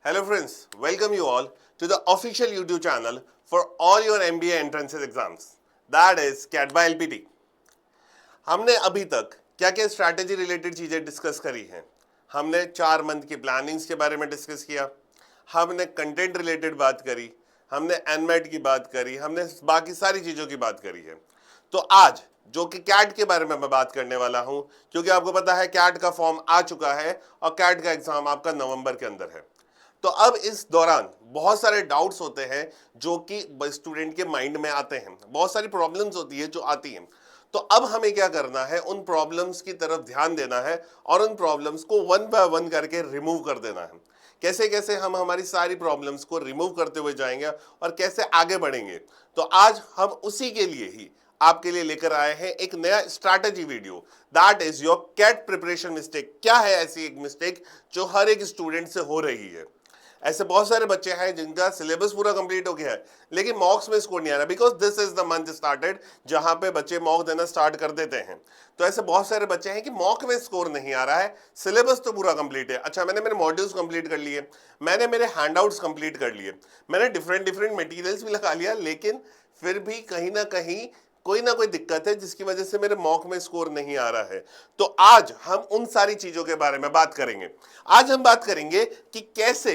Hello friends, welcome you all to the official YouTube channel for all your MBA entrances exams. That is CAT by LPT. हमने अभी तक क्या क्या strategy related चीज़ें discuss करी हैं। हमने 4 मंथ की प्लानिंग्स के बारे में डिस्कस किया, हमने कंटेंट रिलेटेड बात करी, हमने एनमेट की बात करी, हमने बाकी सारी चीज़ों की बात करी है। तो आज जो कि कैट के बारे में मैं बात करने वाला हूं, क्योंकि आपको पता है कैट का फॉर्म आ चुका है और कैट का एग्जाम आपका नवंबर के अंदर है। तो अब इस दौरान बहुत सारे डाउट्स होते हैं जो कि स्टूडेंट के माइंड में आते हैं, बहुत सारी प्रॉब्लम्स होती है जो आती हैं। तो अब हमें क्या करना है, उन प्रॉब्लम्स की तरफ ध्यान देना है और उन प्रॉब्लम्स को वन बाय वन करके रिमूव कर देना है। कैसे कैसे हम हमारी सारी प्रॉब्लम्स को रिमूव करते हुए जाएंगे और कैसे आगे बढ़ेंगे, तो आज हम उसी के लिए ही आपके लिए लेकर आए हैं एक नया strategy video. That is your CAT preparation mistake. क्या है ऐसी एक मिस्टेक जो हर एक स्टूडेंट से हो रही है। ऐसे बहुत सारे बच्चे हैं जिनका सिलेबस पूरा कंप्लीट हो गया है लेकिन मॉक्स में स्कोर नहीं आ रहा, because this is the month started जहां पे बच्चे मॉक देना स्टार्ट कर देते हैं। तो ऐसे बहुत सारे बच्चे हैं कि मॉक में स्कोर नहीं आ रहा है, सिलेबस तो पूरा कंप्लीट है। अच्छा, मैंने मेरे मॉड्यूल्स कंप्लीट कर लिए, मैंने मेरे हैंडआउट्स कंप्लीट कर लिए, मैंने डिफरेंट डिफरेंट मटेरियल्स भी लगा लिया, लेकिन फिर भी कहीं ना कोई दिक्कत है जिसकी वजह से मेरे मॉक में स्कोर नहीं आ रहा है। तो आज हम उन सारी चीजों के बारे में बात करेंगे। आज हम बात करेंगे कि कैसे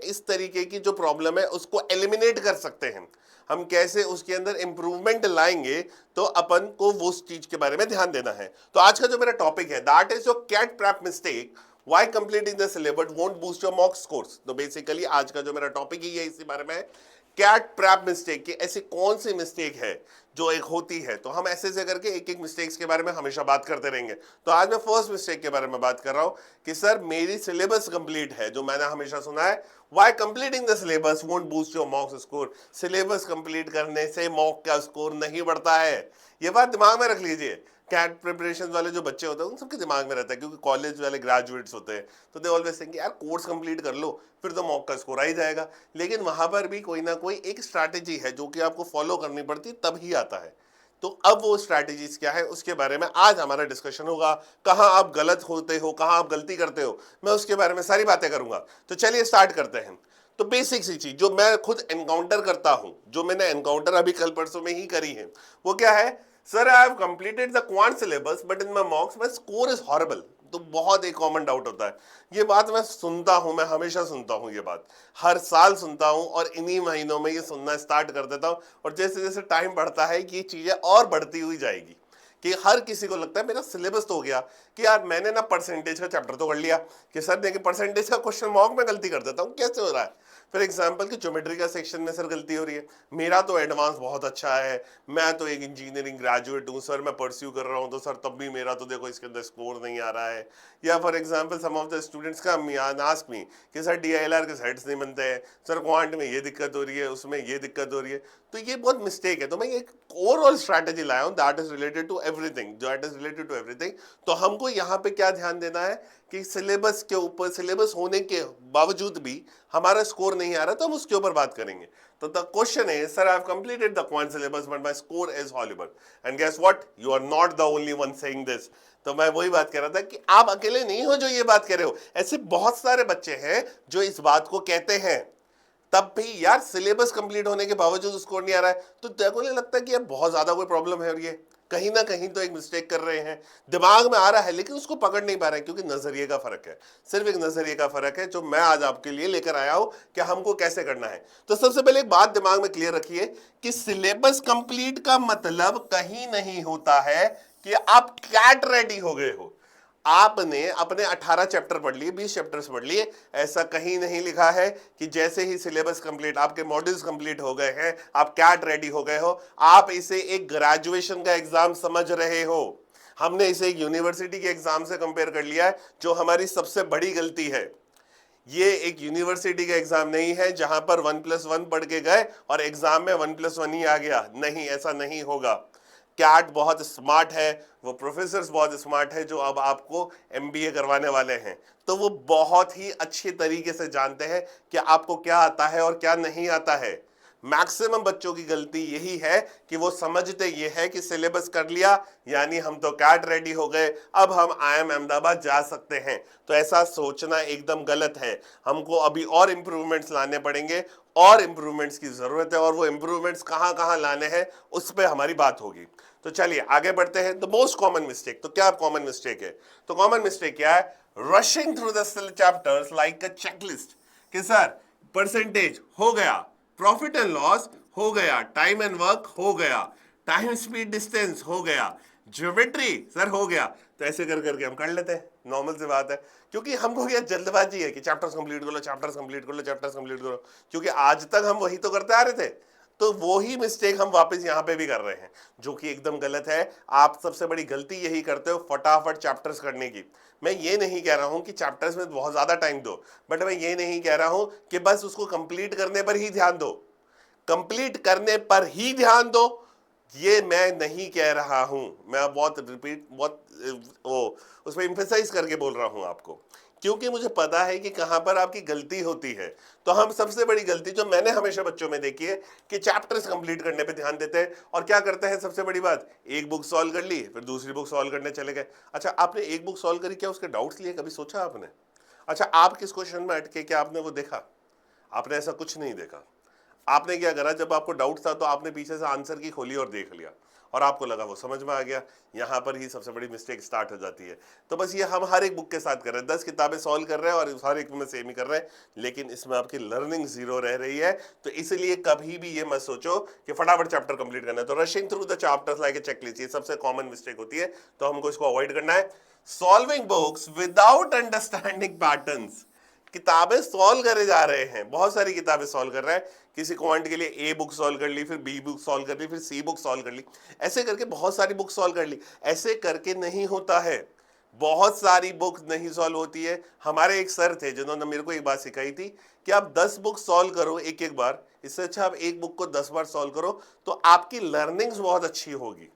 इस तरीके की जो प्रॉब्लम है उसको एलिमिनेट कर सकते हैं, हम कैसे उसके अंदर इंप्रूवमेंट लाएंगे। तो अपन को वो चीज के बारे में ध्यान देना है। तो आज का जो मेरा टॉपिक है that is your CAT prep mistake, why completing the syllabus won't boost your mock scores. तो बेसिकली आज का जो मेरा टॉपिक ही है इसी बारे में, कैट प्रैप मिस्टेक की ऐसी कौन सी मिस्टेक है जो एक होती है। तो हम ऐसे करके एक एक मिस्टेक्स के बारे में हमेशा बात करते रहेंगे। तो आज मैं फर्स्ट मिस्टेक के बारे में बात कर रहा हूं कि सर मेरी सिलेबस कंप्लीट है, जो मैंने हमेशा सुना है, why completing the syllabus won't boost your mock score. Syllabus complete करने से मॉक का स्कोर नहीं बढ़ता है। ये बात दिमाग में रख लीजिए। कैट प्रिपरेशन वाले जो बच्चे होते हैं उन सबके दिमाग में रहता है, क्योंकि कॉलेज वाले ग्रेजुएट्स होते हैं तो दे ऑलवेज थिंक यार कोर्स कंप्लीट कर लो फिर तो मॉक का स्कोर आ ही जाएगा। लेकिन वहां पर भी कोई ना कोई एक स्ट्रैटेजी है जो कि आपको फॉलो करनी पड़ती तभी आता है। तो अब वो स्ट्रैटेजीज क्या है उसके बारे में आज हमारा डिस्कशन होगा। कहां आप गलत होते हो, कहां आप गलती करते हो, मैं उसके बारे में सारी बातें करूंगा। तो चलिए स्टार्ट करते हैं। तो बेसिक सी चीज जो मैं खुद एनकाउंटर करता हूं, जो मैंने एनकाउंटर अभी कल परसों में ही करी है, वो क्या है, sir I have completed the quant syllabus but in my मॉक्स my score is horrible. तो बहुत एक कॉमन डाउट होता है। ये बात मैं सुनता हूं, मैं हमेशा सुनता हूं, ये बात हर साल सुनता हूं और इन्हीं महीनों में ये सुनना स्टार्ट कर देता हूं। और जैसे जैसे टाइम बढ़ता है कि ये चीजें और बढ़ती हुई जाएगी कि हर किसी को लगता है मेरा सिलेबस तो हो गया कि यार मैंने ना परसेंटेज का चैप्टर तो कर लिया कि सर देखिए परसेंटेज का क्वेश्चन मॉक में गलती कर देता हूँ, कैसे हो रहा है। फॉर एग्जाम्पल कि ज्योमेट्री का सेक्शन में सर गलती हो रही है, मेरा तो एडवांस बहुत अच्छा है, मैं तो एक इंजीनियरिंग ग्रेजुएट हूँ सर, मैं परस्यू कर रहा हूँ, तो सर तब भी मेरा तो देखो इसके अंदर स्कोर नहीं आ रहा है। या for example some of the students का आस्क मी कि सर DILR के सेट्स नहीं बनते हैं, सर क्वांट में ये दिक्कत हो रही है, उसमें ये दिक्कत हो रही है। तो ये बहुत मिस्टेक है। तो मैं एक ओवरऑल स्ट्रैटेजी लाया हूँ that is related to everything, that is related to everything. तो हमको यहाँ पे क्या ध्यान देना है कि सिलेबस के ऊपर, सिलेबस होने के बावजूद भी हमारा स्कोर नहीं आ रहा, तो हम उसके ऊपर बात करेंगे। तो the question is sir I have completed the quant syllabus but my score is horrible, and guess what, you are not the only one saying this. तो मैं वही बात कह रहा था कि आप अकेले नहीं हो जो ये बात कह रहे हो, ऐसे बहुत सारे बच्चे हैं जो इस बात को कहते हैं, तब भी यार सिलेबस कंप्लीट होने के बावजूद स्कोर नहीं आ रहा है। तो तेरे को नहीं लगता कि यार बहुत ज्यादा कोई प्रॉब्लम है और ये कहीं ना कहीं तो एक मिस्टेक कर रहे हैं, दिमाग में आ रहा है लेकिन उसको पकड़ नहीं पा रहे हैं, क्योंकि नजरिए का फर्क है, सिर्फ एक नजरिए का फर्क है जो मैं आज आपके लिए लेकर आया हूं कि हमको कैसे करना है। तो सबसे पहले एक बात दिमाग में क्लियर रखिए कि सिलेबस कंप्लीट का मतलब कहीं नहीं होता है कि आप कैट रेडी हो गए हो, आपने अपने 18 चैप्टर पढ़ लिए, 20 चैप्टर्स पढ़ लिए। ऐसा कहीं नहीं लिखा है कि जैसे ही सिलेबस कंप्लीट, आपके मॉड्यूल्स कंप्लीट हो गए हैं, आप कैट रेडी हो गए हो। आप इसे एक ग्रेजुएशन का एग्जाम समझ रहे हो। हमने इसे एक यूनिवर्सिटी के एग्जाम से कंपेयर कर लिया है, जो हमारी सबसे बड़ी गलती है। ये एक यूनिवर्सिटी का एग्जाम नहीं है जहां पर 1+1 पढ़ के गए और एग्जाम में 1+1 ही आ गया। नहीं, ऐसा नहीं होगा। कैट बहुत स्मार्ट है, वो प्रोफेसर्स बहुत स्मार्ट है जो अब आपको MBA करवाने वाले हैं, तो वो बहुत ही अच्छे तरीके से जानते हैं कि आपको क्या आता है और क्या नहीं आता है। मैक्सिमम बच्चों की गलती यही है कि वो समझते ये है कि सिलेबस कर लिया यानी हम तो कैट रेडी हो गए, अब हम IIM अहमदाबाद जा सकते हैं। तो ऐसा सोचना एकदम गलत है। हमको अभी और इंप्रूवमेंट्स लाने पड़ेंगे, और इंप्रूवमेंट्स की जरूरत है, और वो इंप्रूवमेंट्स कहां कहां लाने हैं उस पर हमारी बात होगी। तो चलिए आगे बढ़ते हैं। द मोस्ट कॉमन मिस्टेक, तो क्या कॉमन मिस्टेक है? तो कॉमन मिस्टेक क्या है? Rushing through the chapters like a checklist, कि सर परसेंटेज हो गया, प्रॉफिट एंड लॉस हो गया, टाइम एंड वर्क हो गया, टाइम स्पीड डिस्टेंस हो गया, ज्योमेट्री सर हो गया। तो ऐसे कर करके हम कर लेते हैं, नॉर्मल सी बात है। क्योंकि हमको क्या जल्दबाजी है कि चैप्टर्स कंप्लीट कर लो, चैप्टर्स कंप्लीट कर लो, चैप्टर्स कंप्लीट करो, क्योंकि आज तक हम वही तो करते आ रहे थे। तो वो ही मिस्टेक हम वापस यहाँ पे भी कर रहे हैं, जो कि एकदम गलत है। आप सबसे बड़ी गलती यही करते हो फटाफट चैप्टर्स करने की। मैं ये नहीं कह रहा हूं कि चैप्टर्स में बहुत ज्यादा टाइम दो, बट मैं ये नहीं कह रहा हूं कि बस उसको कंप्लीट करने पर ही ध्यान दो। कंप्लीट करने पर ही ध्यान दो ये मैं नहीं कह रहा हूं। मैं बहुत वो उस पर इंफेसाइज करके बोल रहा हूं आपको, क्योंकि मुझे पता है कि कहां पर आपकी गलती होती है। तो हम सबसे बड़ी गलती जो मैंने हमेशा बच्चों में देखी है कि चैप्टर्स कंप्लीट करने पे ध्यान देते हैं, और क्या करते हैं सबसे बड़ी बात, एक बुक सॉल्व कर ली फिर दूसरी बुक सॉल्व करने चले गए। अच्छा आपने एक बुक सॉल्व करी, क्या उसके डाउट्स लिए कभी सोचा आपने? अच्छा आप किस क्वेश्चन में अटके, क्या आपने वो देखा? आपने ऐसा कुछ नहीं देखा। आपने क्या करा, जब आपको डाउट था तो आपने पीछे से आंसर की खोली और देख लिया, और आपको लगा वो समझ में आ गया। यहां पर ही सबसे बड़ी मिस्टेक स्टार्ट हो जाती है। तो बस ये हम हर एक बुक के साथ कर रहे हैं, 10 किताबें सॉल्व कर रहे हैं और हर एक में सेम ही कर रहे हैं, लेकिन इसमें आपकी लर्निंग जीरो रह रही है। तो इसलिए कभी भी ये मत सोचो कि फटाफट चैप्टर कंप्लीट करना है। तो rushing through the chapters like a checklist, ये सबसे कॉमन मिस्टेक होती है, तो हमको इसको अवॉइड करना है। Solving books without understanding patterns, किताबें सॉल्व करे जा रहे हैं, बहुत सारी किताबें सॉल्व कर रहे हैं। किसी क्वांट के लिए ए बुक सॉल्व कर ली, फिर बी बुक सॉल्व कर ली, फिर सी बुक सॉल्व कर ली, ऐसे करके बहुत सारी बुक सॉल्व कर ली। ऐसे करके नहीं होता है, बहुत सारी बुक नहीं सॉल्व होती है। हमारे एक सर थे जिन्होंने मेरे को एक बात सिखाई थी कि आप 10 बुक सॉल्व करो एक एक बार, इससे अच्छा आप एक बुक को 10 बार सॉल्व करो, तो आपकी लर्निंग्स बहुत अच्छी होगी।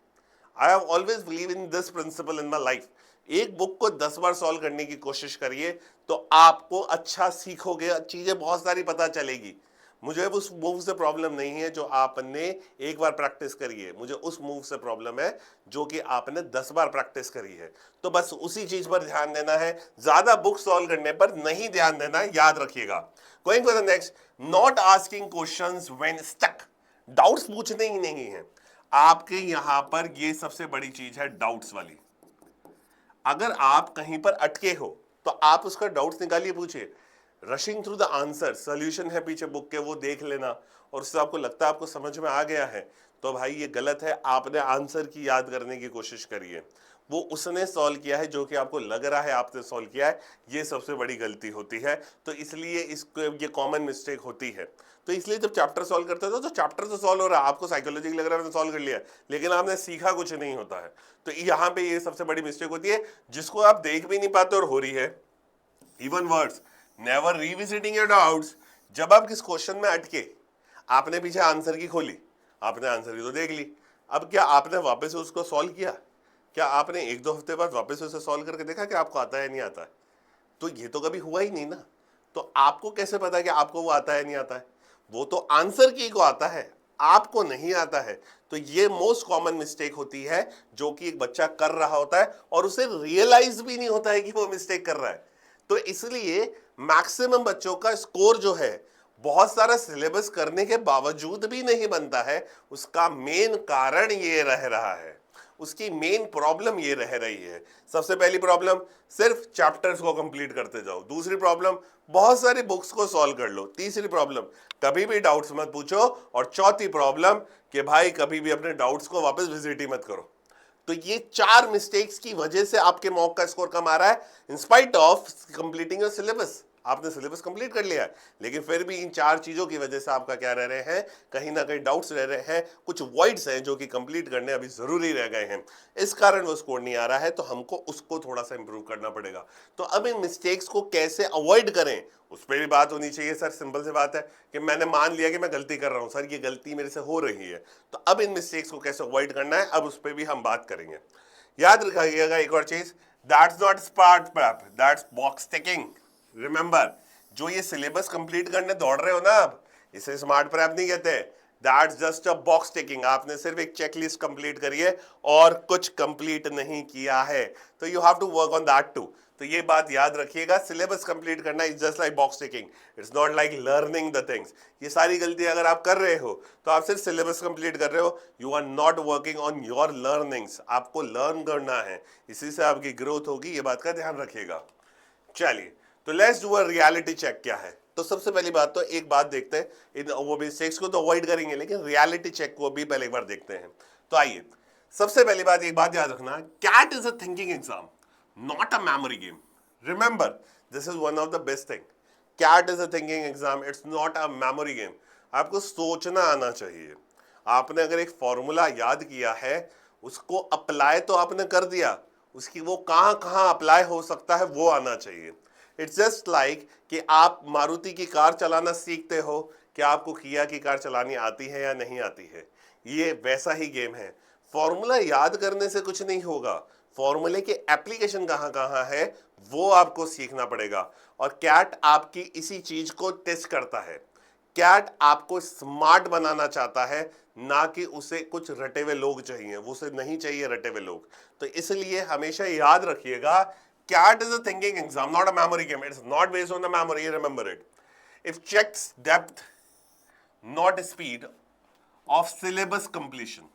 I have always believe in this principle in my life. एक बुक को 10 बार सॉल्व करने की कोशिश करिए, तो आपको अच्छा सीखोगे, चीजें बहुत सारी पता चलेगी। मुझे उस मूव से प्रॉब्लम नहीं है जो आपने एक बार प्रैक्टिस करी है, मुझे उस मूव से प्रॉब्लम है जो कि आपने 10 बार प्रैक्टिस करी है। तो बस उसी चीज पर ध्यान देना है, ज्यादा बुक सॉल्व करने पर नहीं ध्यान देना, याद रखिएगा। Going for the next, not asking questions when stuck, doubts पूछने ही नहीं है आपके यहां पर। ये सबसे बड़ी चीज है डाउट्स वाली। अगर आप कहीं पर अटके हो तो आप उसका डाउट्स निकालिए, पूछिए। Rushing through the answer, solution है पीछे बुक के, वो देख लेना और उससे आपको लगता है आपको समझ में आ गया है, तो भाई ये गलत है। आपने आंसर की याद करने की कोशिश करिए, वो उसने सॉल्व किया है जो कि आपको लग रहा है आपने सॉल्व किया है, ये सबसे बड़ी गलती होती है। तो इसलिए इसको ये कॉमन मिस्टेक होती है। तो इसलिए जब चैप्टर सॉल्व करते हो तो चैप्टर तो सॉल्व हो रहा है, आपको साइकोलॉजी लग रहा है सॉल्व कर लिया, लेकिन आपने सीखा कुछ नहीं होता है। तो यहाँ पे ये सबसे बड़ी मिस्टेक होती है जिसको आप देख भी नहीं पाते और हो रही है। Even words, never revisiting your doubts. जब आप किस क्वेश्चन में अटके, आपने पीछे आंसर की खोली, आपने आंसर की तो देख ली, अब क्या आपने वापस से उसको सॉल्व किया? क्या आपने एक दो हफ्ते बाद वापस उसे सॉल्व करके देखा कि आपको आता है नहीं आता है? तो ये तो कभी हुआ ही नहीं ना। तो आपको कैसे पता कि आपको वो आता है नहीं आता है? वो तो आंसर की को आता है, आपको नहीं आता है। तो ये मोस्ट कॉमन मिस्टेक होती है जो कि एक बच्चा कर रहा होता है और उसे रियलाइज भी नहीं होता है कि वो मिस्टेक कर रहा है। तो इसलिए मैक्सिमम बच्चों का स्कोर जो है बहुत सारा सिलेबस करने के बावजूद भी नहीं बनता है। उसका मेन कारण ये रह रहा है, उसकी मेन प्रॉब्लम ये रह रही है। सबसे पहली प्रॉब्लम, सिर्फ चैप्टर्स को कंप्लीट करते जाओ। दूसरी प्रॉब्लम, बहुत सारी बुक्स को सॉल्व कर लो। तीसरी प्रॉब्लम, कभी भी डाउट्स मत पूछो। और चौथी प्रॉब्लम कि भाई कभी भी अपने डाउट्स को वापस विजिट ही मत करो। तो ये 4 मिस्टेक्स की वजह से आपके मॉक का स्कोर कम आ रहा है, in spite of completing your syllabus. आपने सिलेबस कंप्लीट कर लिया है, लेकिन फिर भी इन 4 चीजों की वजह से आपका क्या रह रहे हैं, कहीं ना कहीं डाउट्स रह रहे हैं, कुछ वॉइड्स हैं जो कि कंप्लीट करने अभी जरूरी रह गए हैं। इस कारण वो स्कोर नहीं आ रहा है, तो हमको उसको थोड़ा सा इंप्रूव करना पड़ेगा। तो अब इन मिस्टेक्स को कैसे अवॉइड करें उस पर भी बात होनी चाहिए। सर सिंपल सी बात है कि मैंने मान लिया कि मैं गलती कर रहा हूं, सर ये गलती मेरे से हो रही है, तो अब इन मिस्टेक्स को कैसे अवॉइड करना है, अब उस पर भी हम बात करेंगे। याद रखिएगा एक और चीज, that's not smart prep, that's box ticking. Remember, जो ये सिलेबस कंप्लीट करने दौड़ रहे हो ना, आप इसे स्मार्ट प्रैप नहीं कहते, that's just a box ticking, आपने सिर्फ एक चेकलिस्ट कंप्लीट करी है और कुछ कंप्लीट नहीं किया है, तो you have to work on that too. तो ये बात याद रखिएगा, सिलेबस कंप्लीट करना is just like box ticking, it's not like learning the things. ये सारी गलती अगर आप कर रहे हो तो आप सिर्फ सिलेबस कंप्लीट कर रहे हो, you are not working on your learnings. आपको लर्न करना है, इसी से आपकी ग्रोथ होगी, ये बात का ध्यान रखिएगा। चलिए, तो let's do a reality check. क्या है, तो सबसे पहली बात तो एक बात देखते हैं, इन वो मिस्टेक्स को तो अवॉइड करेंगे लेकिन रियलिटी चेक को भी पहले एक बार देखते हैं। तो आइए, सबसे पहली बात, एक बात याद रखना, CAT is a thinking exam, not a memory game. Remember, this is one of the best thing, CAT is a thinking exam, it's not a memory game. आपको सोचना आना चाहिए। आपने अगर एक फॉर्मूला याद किया है, उसको अप्लाई तो आपने कर दिया, उसकी वो कहां कहां अप्लाई हो सकता है वो आना चाहिए। इट्स जस्ट लाइक कि आप मारुति की कार चलाना सीखते हो, कि आपको किया की कार चलानी आती है या नहीं आती है, ये वैसा ही गेम है। फॉर्मूला याद करने से कुछ नहीं होगा, फॉर्मूले के एप्लीकेशन कहां कहां है वो आपको सीखना पड़ेगा। और कैट आपकी इसी चीज को टेस्ट करता है। कैट आपको स्मार्ट बनाना चाहता है, ना कि उसे कुछ रटे हुए लोग चाहिए, वो उसे नहीं चाहिए रटे हुए लोग। तो इसलिए हमेशा याद रखिएगा, CAT is a thinking exam, not a memory game, it's not based on the memory, remember it. If checks depth not speed of syllabus completion,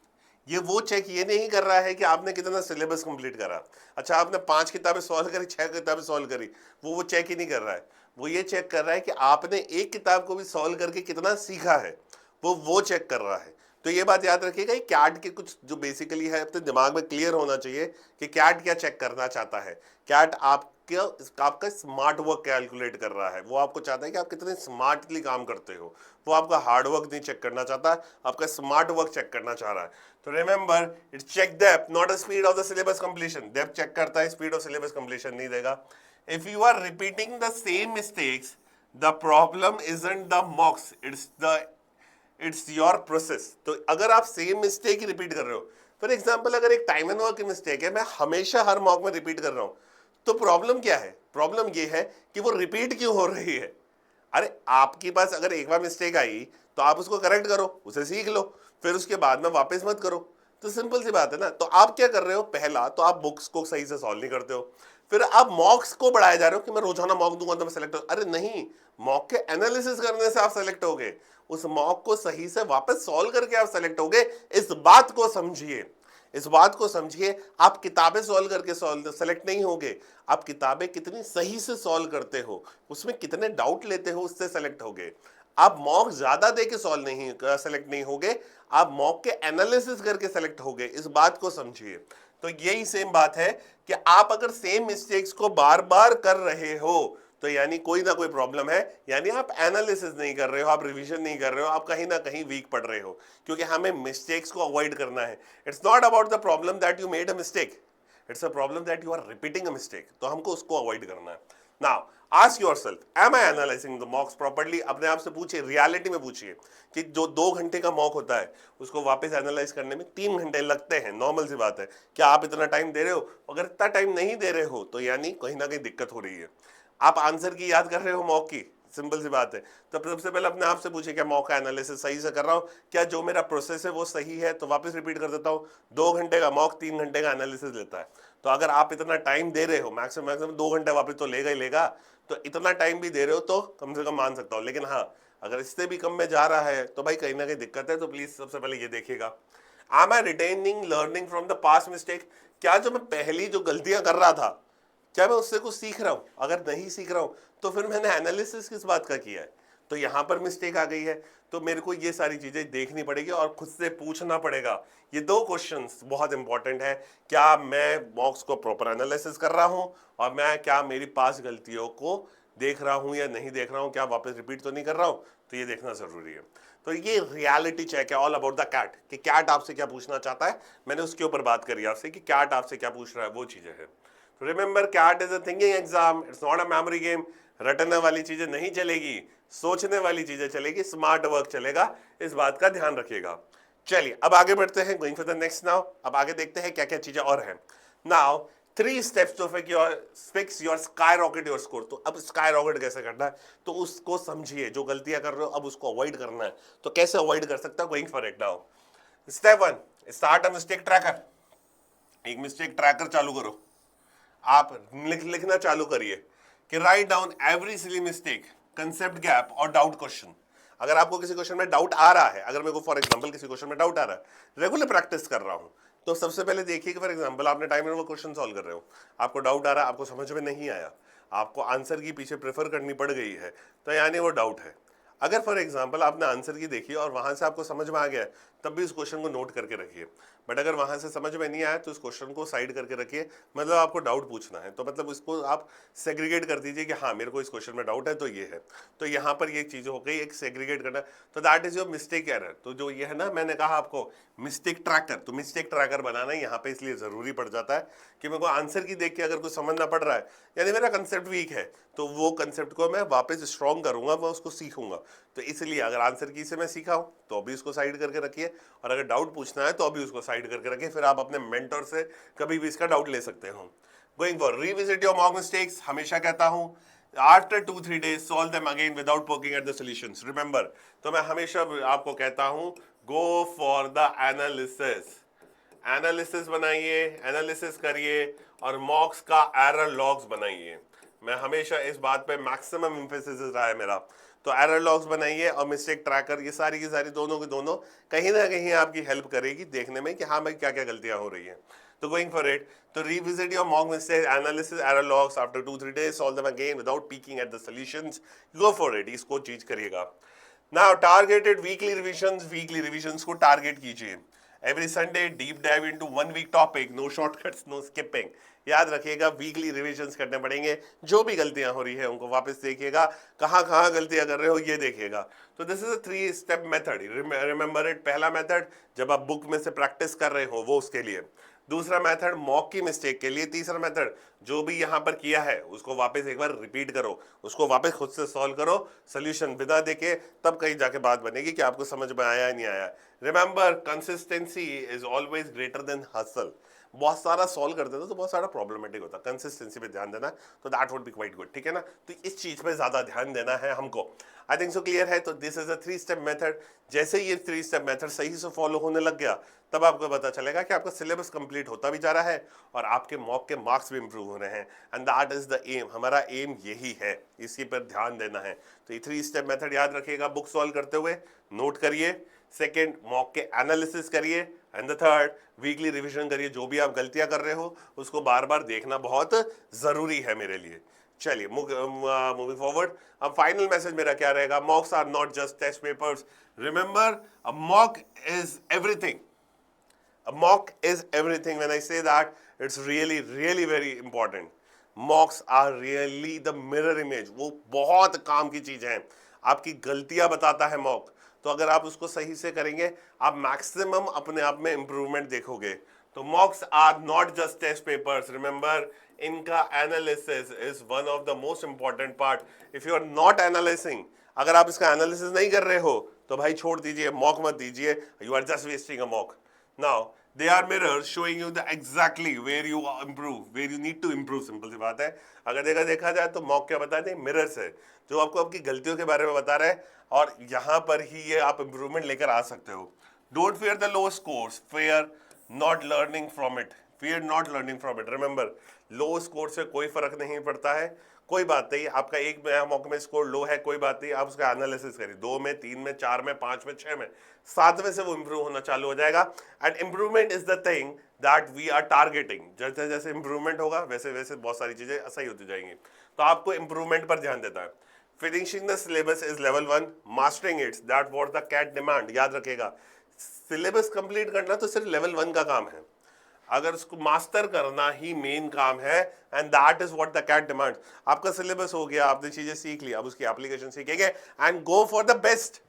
ये वो चेक ये नहीं कर रहा है कि आपने कितना सिलेबस कंप्लीट करा। अच्छा, आपने 5 किताबें सॉल्व करी, 6 किताबें सॉल्व करी, वो चेक ही नहीं कर रहा है। वो ये चेक कर रहा है कि आपने एक किताब को भी सॉल्व करके कितना सीखा है, वो चेक कर रहा है। तो ये बात याद रखिएगा, कैट के कुछ जो बेसिकली है अपने दिमाग में क्लियर होना चाहिए कि कैट क्या चेक करना चाहता है। कैट आपका स्मार्ट वर्क कैलकुलेट कर रहा है, वो आपको चाहता है कि आप कितने स्मार्टली काम करते हो। वो आपका हार्ड वर्क नहीं चेक करना चाहता, आपका स्मार्ट वर्क चेक करना चाह रहा है। तो remember, it's check depth not the speed of the syllabus completion. Depth check करता है, स्पीड ऑफ सिलेबस कंप्लीशन नहीं देगा। If you are repeating the same mistakes, the problem isn't the mocks, it's your process. तो अगर आप same mistake ही repeat कर रहे हो, फॉर एग्जाम्पल अगर एक टाइम एंड वर्क की मिस्टेक है, मैं हमेशा हर मॉक में रिपीट कर रहा हूं, तो प्रॉब्लम क्या है? प्रॉब्लम ये है कि वो रिपीट क्यों हो रही है। अरे आपके पास अगर एक बार मिस्टेक आई तो आप उसको करेक्ट करो, उसे सीख लो, फिर उसके बाद में वापस मत करो। तो सिंपल सी बात है ना। तो आप क्या कर रहे हो, पहला तो आप बुक्स को सही से सॉल्व नहीं करते हो, फिर आप मॉक्स को बढ़ाए जा रहे हो कि मैं रोजाना मॉक दूंगा तो मैं सेलेक्ट हो। अरे नहीं, मॉक के एनालिसिस करने से आप सेलेक्ट होगे, उस मॉक को सही से वापस सॉल्व करके आप सेलेक्ट होगे। इस बात को समझिए, इस बात को समझिए। आप किताबें सॉल्व करके सेलेक्ट नहीं होगे, आप किताबें कितनी सही से सॉल्व करते हो, उसमें कितने डाउट लेते हो, उससे सेलेक्ट होगे। आप मॉक ज्यादा दे के सॉल्व नहीं सेलेक्ट नहीं होगे, आप मॉक के एनालिसिस करके सेलेक्ट होगे। इस बात को समझिए। तो यही सेम बात है कि आप अगर सेम मिस्टेक्स को बार बार कर रहे हो तो यानी कोई ना कोई प्रॉब्लम है, यानी आप एनालिसिस नहीं कर रहे हो, आप रिवीजन नहीं कर रहे हो, आप कहीं ना कहीं वीक पड़ रहे हो। क्योंकि हमें मिस्टेक्स को अवॉइड करना है। It's not about the problem that you made a mistake, it's a problem that you are repeating a mistake. तो हमको उसको अवॉइड करना है। Now ask yourself, am I analysing the mocks properly? अपने आप से पूछिए, रियलिटी में पूछिए कि जो 2 घंटे का मॉक होता है उसको वापस एनालाइज करने में 3 घंटे लगते हैं, नॉर्मल सी बात है। क्या आप इतना टाइम दे रहे हो? अगर इतना टाइम नहीं दे रहे हो तो यानी कहीं ना कहीं दिक्कत हो रही है। आप आंसर की याद कर रहे हो मॉक की, सिंपल सी बात है। तो सबसे पहले अपने आप से पूछिए, क्या मॉक का एनालिसिस सही से कर रहा हूं, क्या जो मेरा प्रोसेस है वो सही है? तो वापस रिपीट कर देता हूं, 2 घंटे का मॉक 3 घंटे का एनालिसिस लेता है। तो अगर आप इतना टाइम दे रहे हो, मैक्सिमम 2 घंटे वापस तो लेगा ही लेगा, तो इतना टाइम भी दे रहे हो तो कम से कम मान सकता हूं। लेकिन हाँ, अगर इससे भी कम में जा रहा है तो भाई कहीं ना कहीं दिक्कत है। तो प्लीज सबसे पहले ये देखिएगा, am I retaining learning from the past mistake? क्या जो मैं पहली जो गलतियां कर रहा था, क्या मैं उससे कुछ सीख रहा हूं? अगर नहीं सीख रहा हूं तो फिर मैंने एनालिसिस किस बात का किया है? तो यहां पर मिस्टेक आ गई है। तो मेरे को ये सारी चीजें देखनी पड़ेगी और खुद से पूछना पड़ेगा। ये 2 क्वेश्चंस बहुत इंपॉर्टेंट है, क्या मैं मॉक्स को प्रॉपर एनालिसिस कर रहा हूं और मैं क्या मेरी पास गलतियों को देख रहा हूं या नहीं देख रहा हूं, क्या वापस रिपीट तो नहीं कर रहा हूं? तो ये देखना जरूरी है। तो ये रियलिटी चेक है, ऑल अबाउट द कैट, कि कैट आपसे क्या पूछना चाहता है। मैंने उसके ऊपर बात करी आपसे कि कैट आपसे क्या पूछ रहा है, वो चीजें हैं। तो remember, CAT is a thinking exam, it's not a memory game. रटने वाली चीजें नहीं चलेगी, सोचने वाली चीजें चलेगी, स्मार्ट वर्क चलेगा, इस बात का ध्यान रखिएगा। चलिए अब आगे बढ़ते हैं, going for the next now. अब आगे देखते हैं क्या क्या चीजें और हैं। Now 3 steps to fix your skyrocket your score। तो अब skyrocket कैसे करना है, तो उसको समझिए। जो गलतियां कर रहे हो अब उसको अवॉइड करना है, तो कैसे अवॉइड कर सकता है, going for it now. Step 1, start a mistake tracker. एक मिस्टेक ट्रैकर चालू करो, आप लिखना चालू करिए कि write down every silly mistake, concept gap और डाउट क्वेश्चन। अगर आपको किसी क्वेश्चन में डाउट आ रहा है, अगर मेरे को फॉर एग्जांपल किसी क्वेश्चन में डाउट आ रहा है, रेगुलर प्रैक्टिस कर रहा हूं, तो सबसे पहले देखिए कि फॉर एग्जांपल आपने टाइम में वो क्वेश्चन सॉल्व कर रहे हो, आपको डाउट आ रहा है, आपको समझ में नहीं आया, आपको आंसर की पीछे प्रेफर करनी पड़ गई है, तो यानी वो डाउट है। अगर फॉर एग्जांपल आपने आंसर की देखी और वहां से आपको समझ में आ गया, तब भी इस क्वेश्चन को नोट करके रखिए। बट अगर वहां से समझ में नहीं आया तो इस क्वेश्चन को साइड करके रखिए, मतलब आपको डाउट पूछना है, तो मतलब इसको आप सेग्रीगेट कर दीजिए कि हाँ मेरे को इस क्वेश्चन में डाउट है, तो ये है। तो यहाँ पर ये चीज हो गई, एक सेग्रीगेट करना। तो that is your mistake error. तो जो ये है ना, मैंने कहा आपको मिस्टेक ट्रैकर, तो मिस्टेक ट्रैकर बनाना यहाँ पे इसलिए जरूरी पड़ जाता है कि मेरे को आंसर की देख के अगर कुछ समझना पड़ रहा है, यानी मेरा कंसेप्ट वीक है, तो वो कंसेप्ट को मैं वापस स्ट्रॉन्ग करूंगा, मैं उसको सीखूंगा। तो इसलिए अगर आंसर की से मैं सीखा हूं तो अभी उसको साइड करके रखिए, और अगर डाउट पूछना है तो अभी उसको साइड करके रखिए, फिर आप अपने मेंटर से कभी भी इसका डाउट ले सकते हो। Going for revisit your mock mistakes, हमेशा कहता हूं after 2-3 days solve them again without poking eight the solutions, remember. तो मैं हमेशा आपको कहता हूं go for the analysis, analysis बनाइए, एनालिसिस करिए, और मॉक्स का एरर लॉग्स बनाइए। मैं हमेशा इस बात पे मैक्सिमम एम्फेसिस रहा है मेरा। तो एरर लॉग्स बनाइए और मिस्टेक ट्रैकर, ये सारी की सारी दोनों की दोनों कहीं ना कहीं आपकी हेल्प करेगी देखने में कि हाँ भाई क्या क्या गलतियां हो रही हैं। तो गोइंग फॉर इट, तो revisit your mock mistake, analysis, error logs after 2-3 days, solve them again without peeking at the solutions. Go for it, इसको चीज करिएगा। नाउ टारगेटेड वीकली रिविजन्स को टारगेट कीजिए। Every Sunday deep dive into 1 week topic, no shortcuts, no skipping. याद रखिएगा weekly revisions करने पड़ेंगे, जो भी गलतियां हो रही है उनको वापस देखिएगा, कहाँ कहाँ गलतियां कर रहे हो ये देखिएगा। तो this is a 3 step method, remember it. पहला मेथड जब आप बुक में से प्रैक्टिस कर रहे हो वो उसके लिए, दूसरा मेथड मॉक की मिस्टेक के लिए, तीसरा मेथड जो भी यहां पर किया है उसको वापस एक बार रिपीट करो, उसको वापस खुद से सॉल्व करो, सोल्यूशन बिना देखे, तब कहीं जाके बात बनेगी कि आपको समझ में आया या नहीं आया। Remember consistency is always greater than hustle. बहुत सारा सॉल्व कर देता तो बहुत सारा प्रॉब्लमेटिक होता, कंसिस्टेंसी पे ध्यान देना, तो that would be quite good, ठीक है ना। तो इस चीज पे ज्यादा ध्यान देना है हमको। आई थिंक सो क्लियर है। तो this is a 3 step method. जैसे ये 3 स्टेप मेथड सही से फॉलो होने लग गया, तब आपको पता चलेगा कि आपका सिलेबस कंप्लीट होता भी जा रहा है और आपके मॉक के मार्क्स भी इंप्रूव हो रहे हैं, and that is the aim. हमारा एम यही है, इसी पर ध्यान देना है। तो ये 3 स्टेप मेथड याद रखिएगा बुक सॉल्व करते हुए, नोट करिए। सेकेंड, मॉक के एनालिसिस करिए, and the third, weekly revision करिए। जो भी आप गलतियां कर रहे हो उसको बार बार देखना बहुत जरूरी है मेरे लिए। चलिए मूविंग फॉरवर्ड, अब फाइनल मैसेज मेरा क्या रहेगा। Mocks are not just test papers, remember a mock is everything. A mock is everything. When I say that, it's really, really very important. Mocks are really the mirror image. वो बहुत काम की चीज है, आपकी गलतियां बताता है मॉक। तो अगर आप उसको सही से करेंगे, आप मैक्सिमम अपने आप में इंप्रूवमेंट देखोगे। तो mocks are not just test papers, remember इनका analysis is one of the most important part. If you are not analysing, अगर आप इसका एनालिसिस नहीं कर रहे हो तो भाई छोड़ दीजिए, मॉक मत दीजिए, you are just wasting a mock. Now, they are mirrors showing you the exactly where you improve, where you need to improve. Simple सी बात है। अगर देखा जाए तो मॉक क्या बताते हैं, मिरर्स है जो आपको आपकी गलतियों के बारे में बता रहा है, और यहाँ पर ही ये आप इंप्रूवमेंट लेकर आ सकते हो। Don't fear the low scores, fear not learning from it, fear not learning from it. Remember, low score से कोई फर्क नहीं पड़ता है, कोई बात नहीं। आपका एक मॉक में स्कोर लो है, कोई बात नहीं, आप उसका एनालिसिस करिए, 2 में, 3 में, 4 में, 5 में, 6 में, 7 में से वो इंप्रूव होना चालू हो जाएगा। And improvement is the thing that we are targeting. जैसे जैसे इंप्रूवमेंट होगा वैसे वैसे बहुत सारी चीजें सही होती जाएंगी। तो आपको इंप्रूवमेंट पर ध्यान देता है। Finishing the syllabus is level 1, mastering it's that what the CAT demand. याद रखेगा, सिलेबस कंप्लीट करना तो सिर्फ लेवल 1 का काम है, अगर उसको मास्टर करना ही मेन काम है, and that is what the CAT demand. आपका सिलेबस हो गया, आपने चीजें सीख ली, अब उसकी एप्लीकेशन सीखेंगे, and go for the best.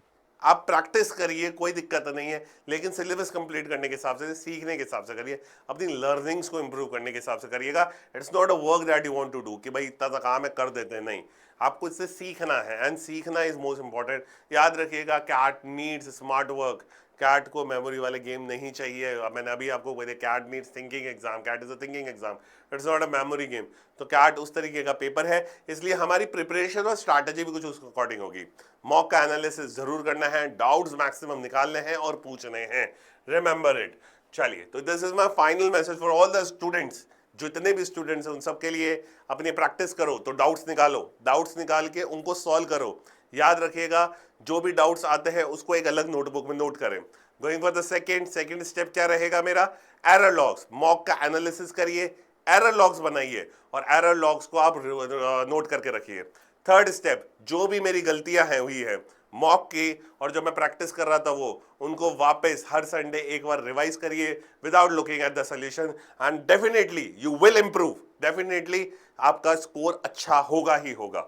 आप प्रैक्टिस करिए, कोई दिक्कत नहीं है, लेकिन सिलेबस कंप्लीट करने के हिसाब से, सीखने के हिसाब से करिए, अपनी लर्निंग्स को इंप्रूव करने के हिसाब से करिएगा। It's not a work that you want to do कि भाई इतना सा काम है कर देते हैं, नहीं, आपको इससे सीखना है, एंड सीखना इज मोस्ट इंपॉर्टेंट। याद रखिएगा, CAT needs smart work, CAT को मेमोरी वाले गेम नहीं चाहिए। मैंने अभी आपको बोला CAT needs thinking exam, CAT is a thinking exam, it's not a memory game. तो कैट उस तरीके का पेपर है, इसलिए हमारी प्रिपरेशन और स्ट्रैटेजी भी कुछ उसके अकॉर्डिंग होगी। मॉक का एनालिसिस जरूर करना है, डाउट्स मैक्सिमम निकालने हैं और पूछने हैं, रिमेंबर इट। चलिए, तो this is my final message for all the students. जितने भी स्टूडेंट्स हैं उन सब के लिए अपनी प्रैक्टिस करो, तो डाउट्स निकालो, डाउट्स निकाल के उनको सॉल्व करो। याद रखिएगा, जो भी डाउट्स आते हैं उसको एक अलग नोटबुक में नोट करें। Going for the second step क्या रहेगा मेरा, एरर लॉग्स। मॉक का एनालिसिस करिए, एरर लॉग्स बनाइए और एरर लॉग्स को आप नोट करके रखिए। थर्ड स्टेप, जो भी मेरी गलतियां हैं हुई है मॉक की और जो मैं प्रैक्टिस कर रहा था वो, उनको वापस हर संडे एक बार रिवाइज करिए without looking at the solution, and definitely you will improve. Definitely आपका स्कोर अच्छा होगा ही होगा।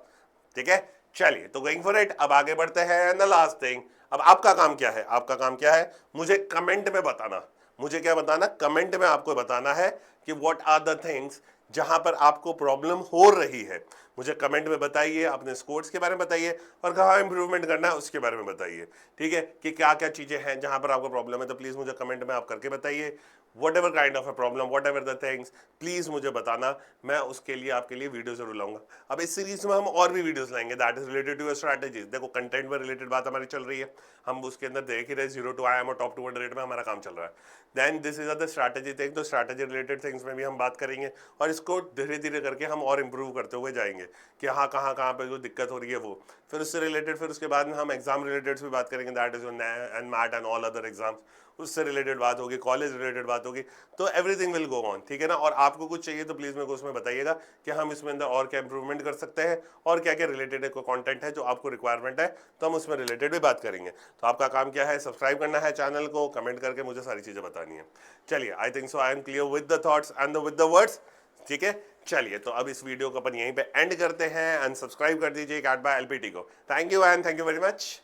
ठीक है, चलिए, तो गोइंग फॉर इट, अब आगे बढ़ते हैं। एंड द लास्ट थिंग, अब आपका काम क्या है, आपका काम क्या है, मुझे कमेंट में बताना। मुझे क्या बताना, कमेंट में आपको बताना है कि व्हाट आर द थिंग्स जहां पर आपको प्रॉब्लम हो रही है। मुझे कमेंट में बताइए, अपने स्कोर्स के बारे में बताइए और कहाँ इंप्रूवमेंट करना है उसके बारे में बताइए। ठीक है, कि क्या क्या चीजें हैं जहां पर आपको प्रॉब्लम है, तो प्लीज मुझे कमेंट में आप करके बताइए। whatever kind of a problem, whatever the things, please मुझे बताना, मैं उसके लिए आपके लिए वीडियो जरूर लाऊंगा। अब इस सीरीज में हम और भी वीडियोस लाएंगे that is related to strategies. देखो, कंटेंट में रिलेटेड बात हमारी चल रही है, हम उसके अंदर देख ही रहे 0 to IIM और टॉप 200 में हमारा काम चल रहा है। Then this is the strategy thing, तो स्ट्रैटेजी रिलेटेड थिंग्स में भी हम बात करेंगे और इसको धीरे धीरे करके हम और इंप्रूव करते हुए जाएंगे कि हाँ कहाँ पे जो दिक्कत हो रही है वो। फिर उससे रिलेटेड, फिर उसके बाद में हम एग्जाम रिलेटेड भी बात करेंगे, that is and MAT and all other exams, उससे रिलेटेड बात होगी, कॉलेज रिलेटेड बात होगी, तो एवरीथिंग विल गो ऑन। ठीक है ना, और आपको कुछ चाहिए तो प्लीज मेरे को उसमें बताइएगा कि हम इसमें अंदर और क्या इंप्रूवमेंट कर सकते हैं और क्या क्या रिलेटेड कंटेंट है जो आपको रिक्वायरमेंट है, तो हम उसमें रिलेटेड भी बात करेंगे। तो आपका काम क्या है, सब्सक्राइब करना है चैनल को, कमेंट करके मुझे सारी चीजें बतानी है। चलिए, I think so I am clear with the thoughts and with the words. ठीक है, चलिए, तो अब इस वीडियो को अपन यहीं पे एंड करते हैं, एंड सब्सक्राइब कर दीजिए कैट बाय एलपीटी को। Thank you and thank you very much.